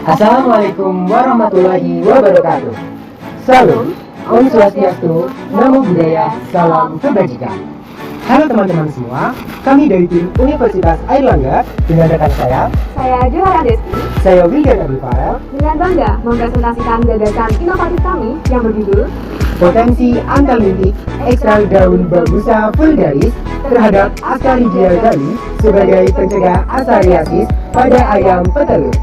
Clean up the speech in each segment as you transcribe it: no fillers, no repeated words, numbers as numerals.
Assalamualaikum warahmatullahi wabarakatuh. Salam, Om Swastiastu, Namo Buddhaya, Salam Kebajikan. Halo teman-teman semua, kami dari tim Universitas Airlangga dengan rekan saya Johara Desti, saya Wildan Abdul Farel, dengan bangga mempresentasikan gagasan inovatif kami yang berjudul Potensi Antalmintik Ekstrak Daun Bambusa Vulgaris terhadap Ascaridia galli sebagai pencegah asariasis pada ayam petelur.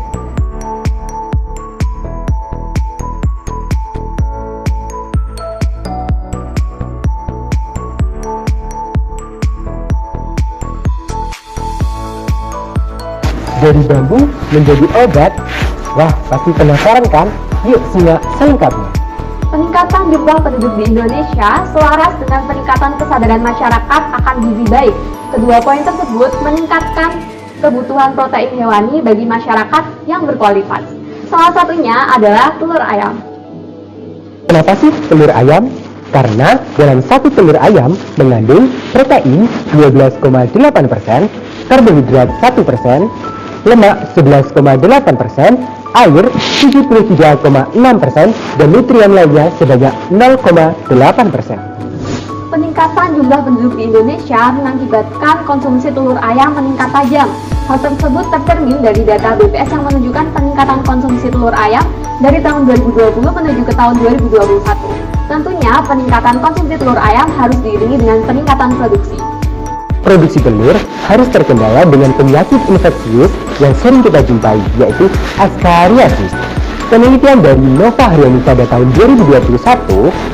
Dari bambu menjadi obat? Wah, pasti penasaran kan? Yuk simak selengkapnya. peningkatan jumlah penduduk di Indonesia selaras dengan peningkatan kesadaran masyarakat akan gizi baik. Kedua poin tersebut meningkatkan kebutuhan protein hewani bagi masyarakat yang berkualitas. Salah satunya adalah telur ayam. Kenapa sih telur ayam? Karena dalam satu telur ayam mengandung protein 12,8%, karbohidrat 1%, lemak 11,8%, air 73,6%, dan nutrien lainnya sebanyak 0,8%. Peningkatan jumlah penduduk di Indonesia mengakibatkan konsumsi telur ayam meningkat tajam. Hal tersebut tercermin dari data BPS yang menunjukkan peningkatan konsumsi telur ayam dari tahun 2020 menuju ke tahun 2021. Tentunya peningkatan konsumsi telur ayam harus diiringi dengan peningkatan produksi. Produksi telur harus terkendala dengan penyakit infeksius yang sering kita jumpai, yaitu Ascariasis. Penelitian dari Nova Haryani pada tahun 2021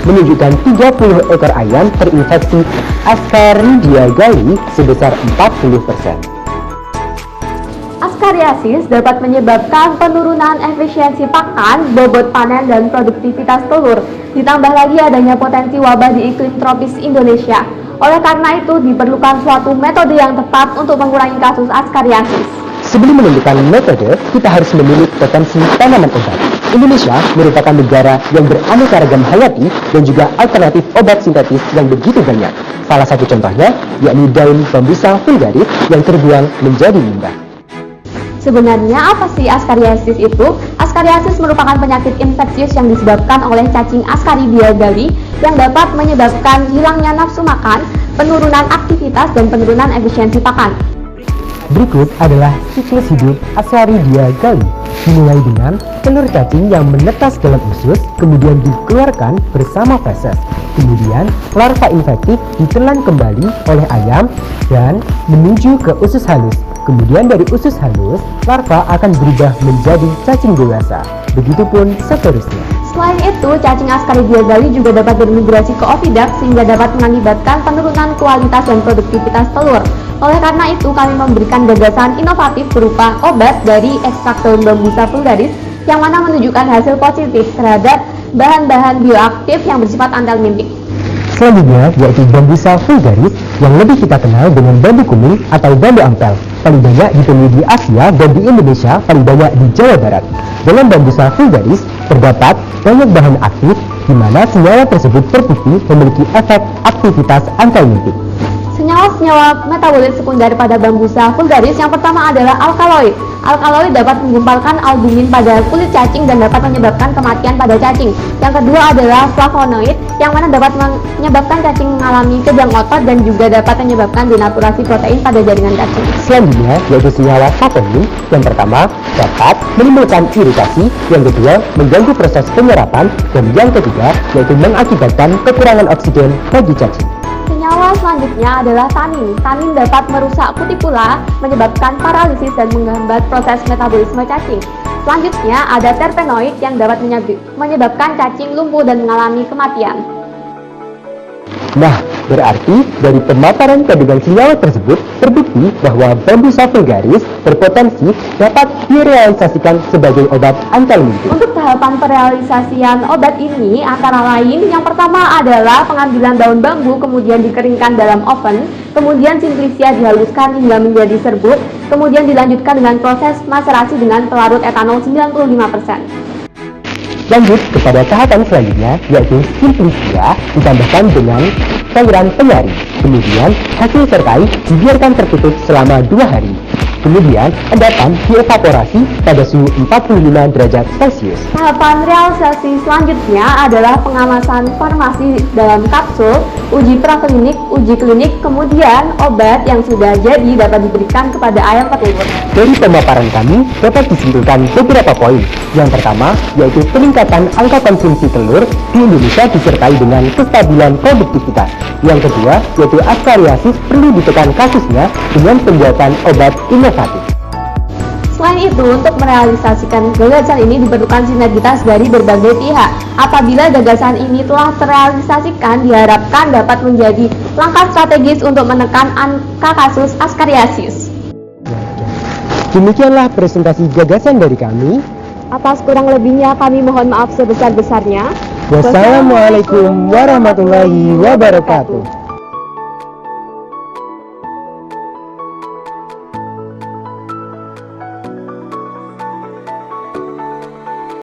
menunjukkan 30 ekor ayam terinfeksi Ascaridia galli sebesar 40%. Ascariasis dapat menyebabkan penurunan efisiensi pakan, bobot panen, dan produktivitas telur. Ditambah lagi adanya potensi wabah di iklim tropis Indonesia. Oleh karena itu, diperlukan suatu metode yang tepat untuk mengurangi kasus Ascariasis. Sebelum menentukan metode, kita harus memilih potensi tanaman obat. Indonesia merupakan negara yang beraneka ragam hayati dan juga alternatif obat sintetis yang begitu banyak. Salah satu contohnya yakni daun Bambusa vulgaris yang terbuang menjadi limbah. Sebenarnya apa sih Ascariasis itu? Ascariasis merupakan penyakit infeksius yang disebabkan oleh cacing Ascaridia galli yang dapat menyebabkan hilangnya nafsu makan, penurunan aktivitas, dan penurunan efisiensi pakan. Berikut adalah siklus hidup Ascaridia galli. Dimulai dengan telur cacing yang menetas dalam usus, kemudian dikeluarkan bersama feses. Kemudian larva infektif ditelan kembali oleh ayam dan menuju ke usus halus. Kemudian dari usus halus, larva akan berubah menjadi cacing dewasa. Begitupun seterusnya. Selain itu, cacing Ascaridia galli juga dapat bermigrasi ke oviduct sehingga dapat mengakibatkan penurunan kualitas dan produktivitas telur. Oleh karena itu, kami memberikan gagasan inovatif berupa obat dari ekstrak daun Bambusa vulgaris yang mana menunjukkan hasil positif terhadap bahan-bahan bioaktif yang bersifat antalmintik. Selanjutnya yaitu Bambusa vulgaris yang lebih kita kenal dengan bambu kuning atau bambu ampel. Paling banyak ditemui di Asia dan di Indonesia paling banyak di Jawa Barat. Dalam Bambusa vulgaris terdapat banyak bahan aktif di mana senyawa tersebut terbukti memiliki efek aktivitas antalmintik. Senyawa-senyawa metabolit sekunder pada Bambusa vulgaris yang pertama adalah alkaloid. Alkaloid dapat menggumpalkan albumin pada kulit cacing dan dapat menyebabkan kematian pada cacing. Yang kedua adalah flavonoid yang mana dapat menyebabkan cacing mengalami kejang otot dan juga dapat menyebabkan denaturasi protein pada jaringan cacing. Selanjutnya yaitu senyawa saponin. Yang pertama dapat menimbulkan iritasi, yang kedua mengganggu proses penyerapan, dan yang ketiga yaitu mengakibatkan kekurangan oksigen bagi cacing. Senyawa selanjutnya adalah tanin. Tanin dapat merusak kutikula, menyebabkan paralisis dan menghambat proses metabolisme cacing. Selanjutnya ada terpenoid yang dapat menyebabkan cacing lumpuh dan mengalami kematian. Nah, berarti dari pemaparan kandungan senyawa tersebut terbukti bahwa Bambusa vulgaris berpotensi dapat direalisasikan sebagai obat antalmintik. Untuk tahapan perealisasian obat ini antara lain yang pertama adalah pengambilan daun bambu kemudian dikeringkan dalam oven, kemudian simplisia dihaluskan hingga menjadi serbuk, kemudian dilanjutkan dengan proses maserasi dengan pelarut etanol 95%. Lanjut kepada tahapan selanjutnya yaitu simplisia ditambahkan dengan cairan penyari. Kemudian, hasil terkait dibiarkan tertutup selama 2 hari. Kemudian, endapan dievaporasi pada suhu 45 derajat Celcius. Tahapan realisasi selanjutnya adalah pengamasan farmasi dalam kapsul, uji praklinik, uji klinik, kemudian obat yang sudah jadi dapat diberikan kepada ayam petelur. Dari pemaparan kami, dapat disimpulkan beberapa poin. Yang pertama, yaitu peningkatan angka konsumsi telur di Indonesia disertai dengan kestabilan produktivitas. Yang kedua, yaitu askariasis perlu ditekan kasusnya dengan pembuatan obat inovatif. Selain itu, untuk merealisasikan gagasan ini diperlukan sinergitas dari berbagai pihak. Apabila gagasan ini telah terrealisasikan, diharapkan dapat menjadi langkah strategis untuk menekan angka kasus askariasis. Demikianlah presentasi gagasan dari kami. Atas kurang lebihnya kami mohon maaf sebesar-besarnya. Wassalamualaikum warahmatullahi wabarakatuh.